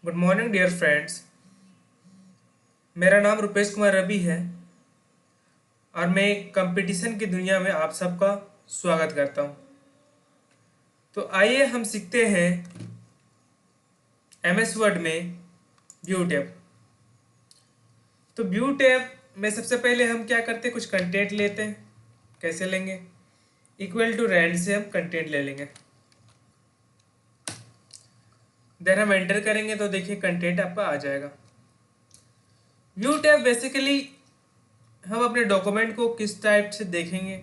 Good morning dear friends. मेरा नाम रुपेश कुमार रवि है और मैं कंपटीशन की दुनिया में आप सबका स्वागत करता हूं। तो आइए हम सीखते हैं एमएस वर्ड में व्यू टैब। तो व्यू टैब में सबसे पहले हम क्या करते हैं, कुछ कंटेंट लेते हैं। कैसे लेंगे? इक्वल टू रैंड से हम कंटेंट ले लेंगे। देन हम एंटर करेंगे तो देखिए कंटेंट आपका आ जाएगा। व्यू टैब बेसिकली हम अपने डॉक्यूमेंट को किस टाइप से देखेंगे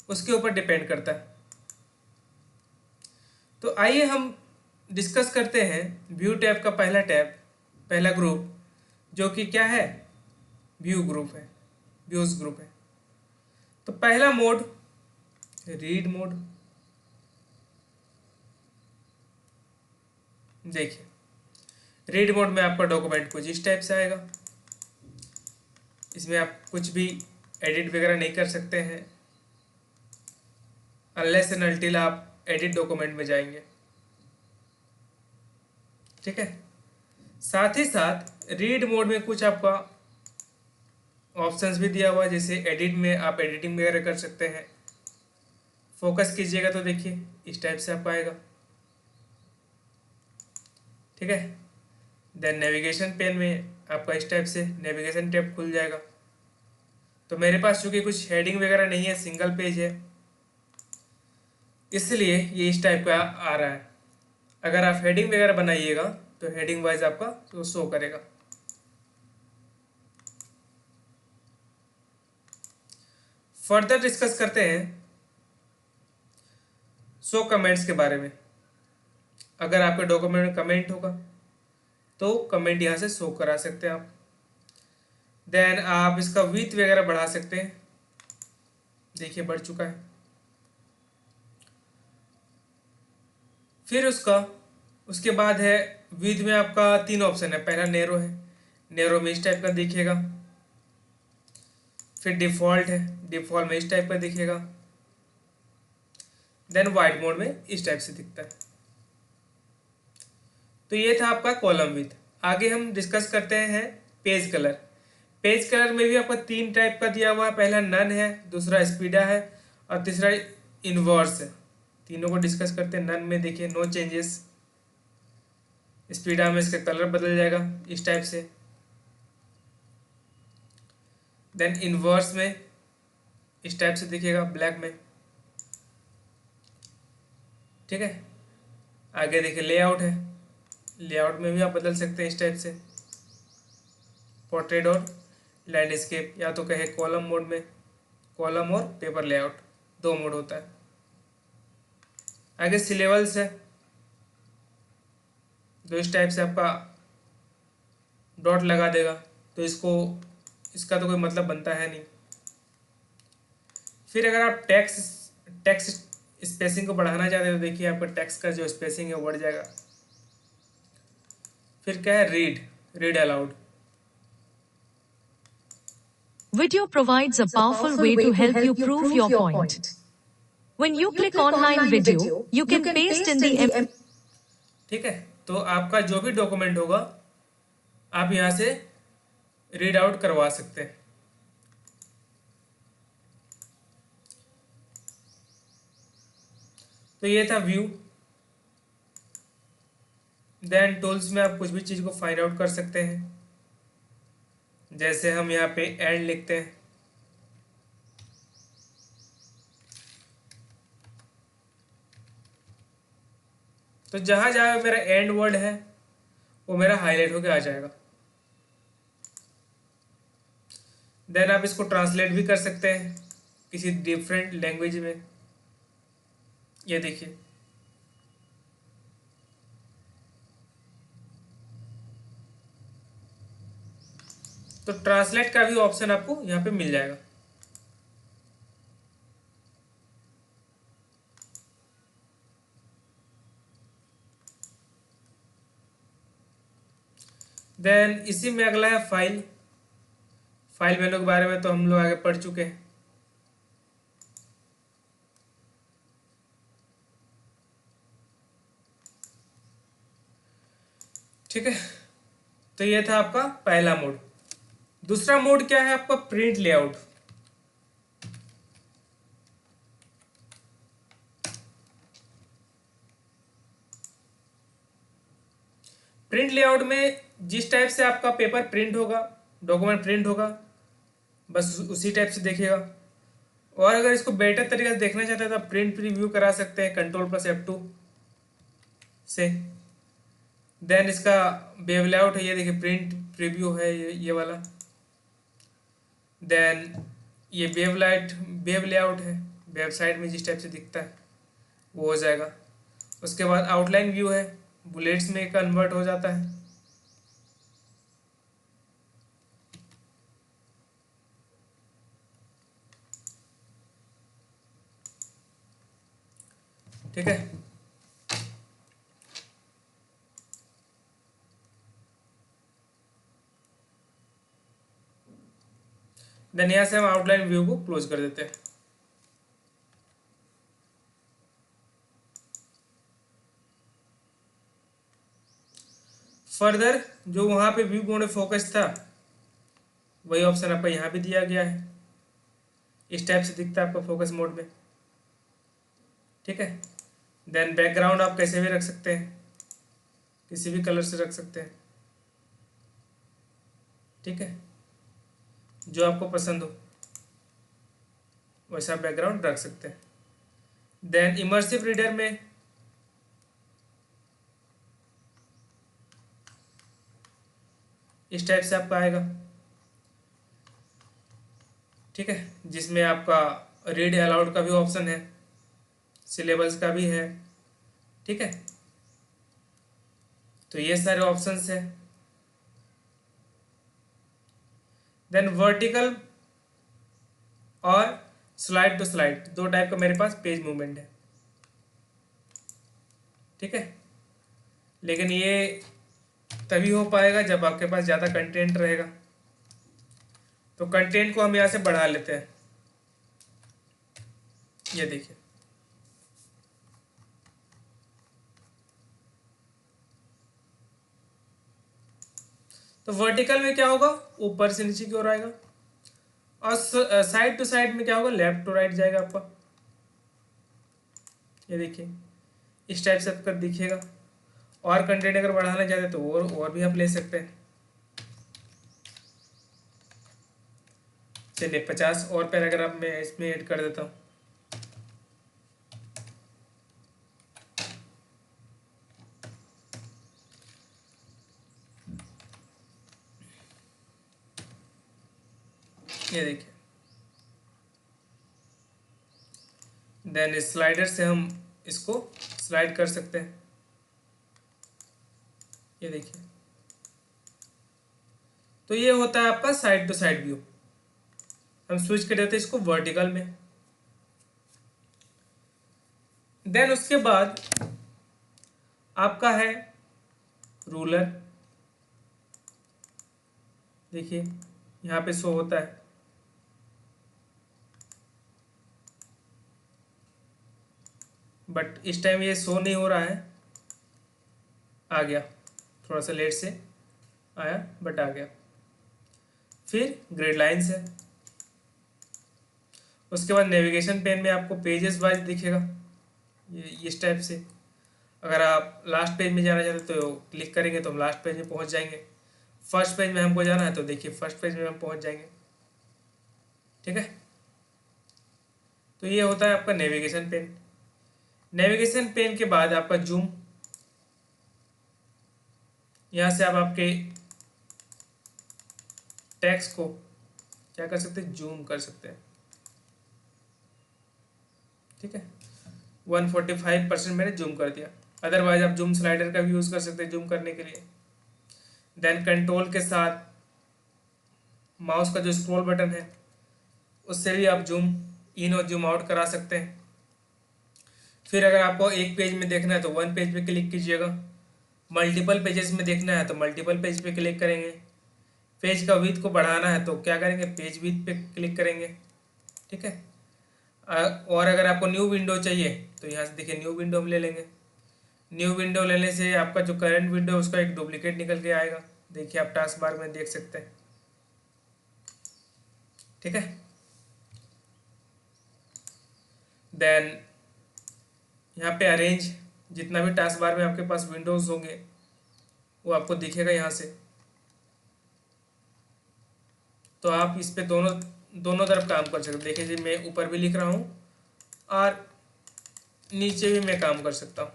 उसके ऊपर डिपेंड करता है। तो आइए हम डिस्कस करते हैं व्यू टैब का पहला टैब, पहला ग्रुप, जो कि क्या है, व्यू ग्रुप है, व्यूज ग्रुप है। तो पहला मोड रीड मोड। देखिए रीड मोड में आपका डॉक्यूमेंट कुछ इस टाइप से आएगा। इसमें आप कुछ भी एडिट वगैरह नहीं कर सकते हैं अनलेस एंड अनटिल आप एडिट डॉक्यूमेंट में जाएंगे। ठीक है। साथ ही साथ रीड मोड में कुछ आपका ऑप्शंस भी दिया हुआ है, जैसे एडिट में आप एडिटिंग वगैरह कर सकते हैं। फोकस कीजिएगा तो देखिए इस टाइप से आपको आएगा। ठीक है। देन नेविगेशन पेन में आपका इस टाइप से नेविगेशन टैब खुल जाएगा। तो मेरे पास चूंकि कुछ हेडिंग वगैरह नहीं है, सिंगल पेज है, इसलिए ये इस टाइप का आ रहा है। अगर आप हेडिंग वगैरह बनाइएगा तो हेडिंग वाइज आपका तो शो करेगा। फर्दर डिस्कस करते हैं शो कमेंट्स के बारे में। अगर आपके डॉक्यूमेंट में कमेंट होगा तो कमेंट यहाँ से शो करा सकते हैं आप। देन आप इसका विड्थ वगैरह बढ़ा सकते हैं। देखिए बढ़ चुका है। फिर उसके बाद है विड्थ में आपका 3 ऑप्शन है। पहला नैरो है, नैरो में इस टाइप का दिखेगा। फिर डिफ़ॉल्ट है, डिफ़ॉल्ट में इस टाइप का दिखेगा। देन वाइट मोड में इस टाइप से दिखता है। तो ये था आपका कॉलम विड्थ। आगे हम डिस्कस करते हैं पेज कलर। पेज कलर में भी आपका 3 टाइप का दिया हुआ है। पहला नन है, दूसरा स्पीडा है और तीसरा इनवर्स है। तीनों को डिस्कस करते हैं। नन में देखिए नो चेंजेस, स्पीडा में इसका कलर बदल जाएगा इस टाइप से। देन इनवर्स में इस टाइप से दिखेगा ब्लैक में। ठीक है। आगे देखिए लेआउट है, लेआउट में भी आप बदल सकते हैं इस टाइप से, पोर्ट्रेट और लैंडस्केप, या तो कहे कॉलम मोड में, कॉलम और पेपर लेआउट 2 मोड होता है। आगे सिलेबल्स है, जो इस टाइप से आपका डॉट लगा देगा, तो इसका तो कोई मतलब बनता है नहीं। फिर अगर आप टेक्स्ट स्पेसिंग को बढ़ाना चाहते हैं तो देखिए आपका टेक्स्ट का जो स्पेसिंग है वो बढ़ जाएगा। फिर क्या है, read aloud. Video provides a powerful way to help you prove your point. When you click online video, you can paste in the ठीक है। तो आपका जो भी डॉक्यूमेंट होगा आप यहाँ से रीड आउट करवा सकते हैं। तो ये था व्यू। देन टूल्स में आप कुछ भी चीज़ को फाइंड आउट कर सकते हैं। जैसे हम यहाँ पे एंड लिखते हैं, तो जहाँ जहाँ मेरा एंड वर्ड है वो मेरा हाईलाइट होके आ जाएगा। देन आप इसको ट्रांसलेट भी कर सकते हैं किसी डिफरेंट लैंग्वेज में। ये देखिए तो ट्रांसलेट का भी ऑप्शन आपको यहाँ पे मिल जाएगा। देन इसी में अगला है फाइल। फाइल मेनू के बारे में तो हम लोग आगे पढ़ चुके हैं। ठीक है, तो ये था आपका पहला मोड। दूसरा मोड क्या है आपका, प्रिंट लेआउट। प्रिंट लेआउट में जिस टाइप से आपका पेपर प्रिंट होगा, डॉक्यूमेंट प्रिंट होगा, बस उसी टाइप से देखिएगा। और अगर इसको बेटर तरीके से देखना चाहते हैं तो प्रिंट प्रीव्यू करा सकते हैं Ctrl+F2 से। देन इसका वेब लेआउट है, ये देखिए प्रिंट प्रीव्यू है ये वाला। देन ये वेब लेआउट है, वेबसाइट में जिस टाइप से दिखता है वो हो जाएगा। उसके बाद आउटलाइन व्यू है, बुलेट्स में कन्वर्ट हो जाता है। ठीक है, देन यहाँ से हम आउटलाइन व्यू को क्लोज कर देते हैं। फर्दर जो वहां पे व्यू मोड फोकस था वही ऑप्शन आपका यहाँ भी दिया गया है, इस टाइप से दिखता है आपका फोकस मोड में। ठीक है, देन बैकग्राउंड आप कैसे भी रख सकते हैं, किसी भी कलर से रख सकते हैं। ठीक है, जो आपको पसंद हो वैसा बैकग्राउंड रख सकते हैं। देन इमर्सिव रीडर में इस टाइप से आपका आएगा। ठीक है, जिसमें आपका रीड अलाउड का भी ऑप्शन है, सिलेबस का भी है। ठीक है, तो ये सारे ऑप्शंस हैं। देन वर्टिकल और स्लाइड टू स्लाइड, दो टाइप का मेरे पास पेज मूवमेंट है। ठीक है, लेकिन ये तभी हो पाएगा जब आपके पास ज़्यादा कंटेंट रहेगा। तो कंटेंट को हम यहाँ से बढ़ा लेते हैं, ये देखिए। तो वर्टिकल में क्या होगा, ऊपर से नीचे की ओर आएगा, और साइड टू साइड में क्या होगा, लेफ्ट टू राइट जाएगा आपका। ये देखिए इस टाइप से आपका दिखेगा। और कंटेंट अगर बढ़ाना चाहते हैं तो और भी आप ले सकते हैं। चलिए 50 और पैराग्राफ में इसमें ऐड कर देता हूँ। ये देखिए, देन स्लाइडर से हम इसको स्लाइड कर सकते हैं। ये देखिए, तो ये होता है आपका साइड टू साइड व्यू। हम स्विच कर देते हैं इसको वर्टिकल में। देन उसके बाद आपका है रूलर। देखिए यहाँ पे शो होता है, बट इस टाइम ये शो नहीं हो रहा है। आ गया, थोड़ा सा लेट से आया बट आ गया। फिर ग्रिड लाइन्स है। उसके बाद नेविगेशन पेन में आपको पेजेस वाइज दिखेगा, ये इस टाइप से। अगर आप लास्ट पेज में जाना चाहते तो क्लिक करेंगे तो हम लास्ट पेज में पहुंच जाएंगे। फर्स्ट पेज में हमको जाना है तो देखिए फर्स्ट पेज में हम पहुंच जाएंगे। ठीक है, तो ये होता है आपका नेविगेशन पेन। नेविगेशन पेन के बाद आपका जूम, यहाँ से आप आपके टेक्स्ट को क्या कर सकते हैं, जूम कर सकते हैं। ठीक है, 145% मैंने जूम कर दिया। अदरवाइज आप जूम स्लाइडर का भी यूज़ कर सकते हैं जूम करने के लिए। देन कंट्रोल के साथ माउस का जो स्क्रॉल बटन है उससे भी आप जूम इन और जूम आउट करा सकते हैं। फिर अगर आपको एक पेज में देखना है तो वन पेज पे क्लिक कीजिएगा, मल्टीपल पेजेस में देखना है तो मल्टीपल पेज पे क्लिक करेंगे। पेज का विड्थ को बढ़ाना है तो क्या करेंगे, पेज विड्थ पे क्लिक करेंगे। ठीक है, और अगर आपको न्यू विंडो चाहिए तो यहाँ से देखिए न्यू विंडो हम ले लेंगे। न्यू विंडो लेने से आपका जो करंट विंडो है उसका एक डुप्लीकेट निकल के आएगा। देखिए आप टास्क बार में देख सकते हैं। ठीक है, देन यहाँ पे अरेंज, जितना भी टास्क बार में आपके पास विंडोज होंगे वो आपको दिखेगा यहाँ से। तो आप इस पे दोनों दोनों तरफ काम कर सकते हैं। देखिए जी, मैं ऊपर भी लिख रहा हूँ और नीचे भी मैं काम कर सकता हूँ।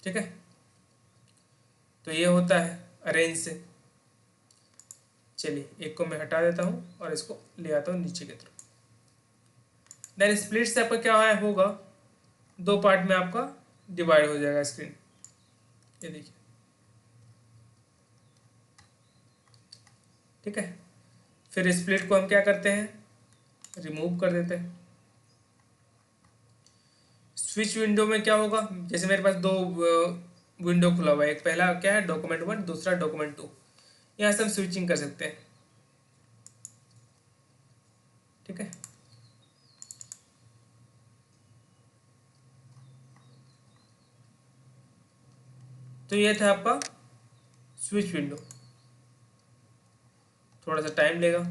ठीक है, तो ये होता है अरेंज से। चलिए एक को मैं हटा देता हूँ और इसको ले आता हूँ नीचे की तरफ। देन स्प्लिट से आपका क्या होगा, दो पार्ट में आपका डिवाइड हो जाएगा स्क्रीन। ये देखिए, ठीक है। फिर स्प्लिट को हम क्या करते हैं, रिमूव कर देते हैं। स्विच विंडो में क्या होगा, जैसे मेरे पास दो विंडो खुला हुआ है, एक पहला क्या है डॉक्यूमेंट 1, दूसरा डॉक्यूमेंट 2। यहाँ से हम स्विचिंग कर सकते हैं। ठीक है, तो ये था आपका स्विच विंडो। थोड़ा सा टाइम लेगा।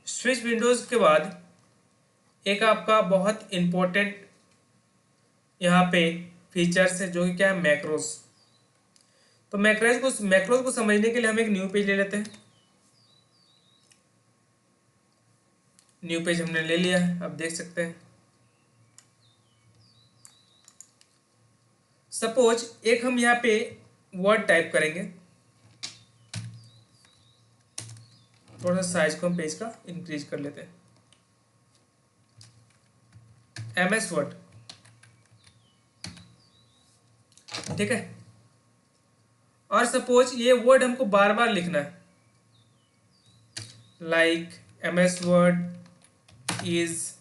स्विच विंडोज के बाद एक आपका बहुत इम्पोर्टेंट यहाँ पे फीचर्स है, जो कि क्या है, मैक्रोस। तो मैक्रोस को समझने के लिए हम एक न्यू पेज ले लेते हैं। न्यू पेज हमने ले लिया है, आप देख सकते हैं। सपोज एक हम यहाँ पे वर्ड टाइप करेंगे। थोड़ा सा साइज को हम पेज का इंक्रीज कर लेते हैं। MS वर्ड, ठीक है। और सपोज ये वर्ड हमको बार बार लिखना है, like MS word is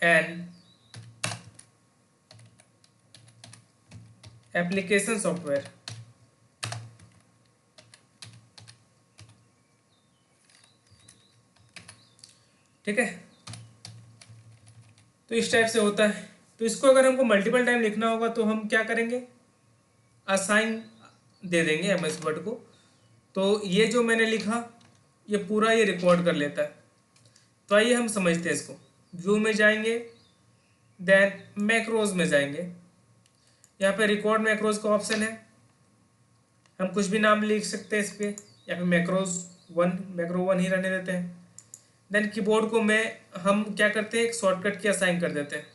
an application software. ठीक है, तो इस टाइप से होता है। तो इसको अगर हमको मल्टीपल टाइम लिखना होगा तो हम क्या करेंगे, असाइन दे देंगे MS वर्ड को। तो ये जो मैंने लिखा ये पूरा ये रिकॉर्ड कर लेता है। तो आइए हम समझते हैं इसको। व्यू में जाएंगे, देन मैक्रोज में जाएंगे। यहाँ पे रिकॉर्ड मैक्रोज का ऑप्शन है, हम कुछ भी नाम लिख सकते हैं इस पर, या फिर मैक्रो 1 ही रहने देते हैं। देन कीबोर्ड को हम क्या करते हैं, एक शॉर्टकट की असाइन कर देते हैं।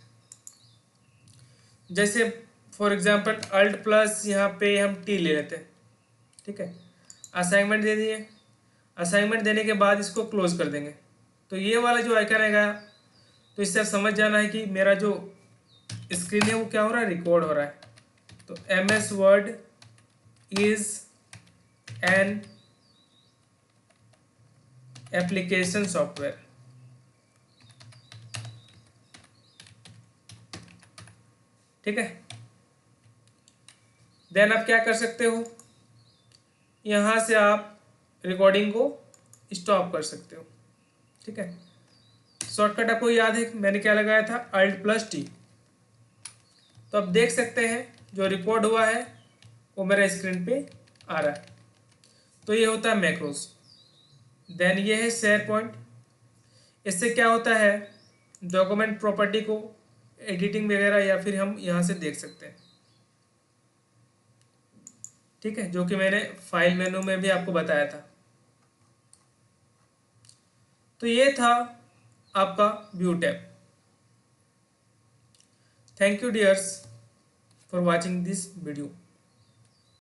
जैसे फॉर एग्जांपल अल्ट प्लस यहाँ पे हम T ले लेते हैं। ठीक है, असाइनमेंट दे दिए। असाइनमेंट देने के बाद इसको क्लोज कर देंगे। तो ये वाला जो आइकन रहेगा, तो इससे आप समझ जाना है कि मेरा जो स्क्रीन है वो क्या हो रहा है, रिकॉर्ड हो रहा है। तो MS word is an application software. ठीक है, देन आप क्या कर सकते हो, यहाँ से आप रिकॉर्डिंग को स्टॉप कर सकते हो। ठीक है, शॉर्टकट आपको याद है मैंने क्या लगाया था, अल्ट प्लस T। तो आप देख सकते हैं जो रिकॉर्ड हुआ है वो मेरे स्क्रीन पे आ रहा है। तो ये होता है मैक्रोस। देन ये है शेयर पॉइंट। इससे क्या होता है, डॉक्यूमेंट प्रॉपर्टी को एडिटिंग वगैरह या फिर हम यहाँ से देख सकते हैं। ठीक है, जो कि मैंने फाइल मेनू में भी आपको बताया था। तो ये था आपका view tab. Thank you dears for watching this video.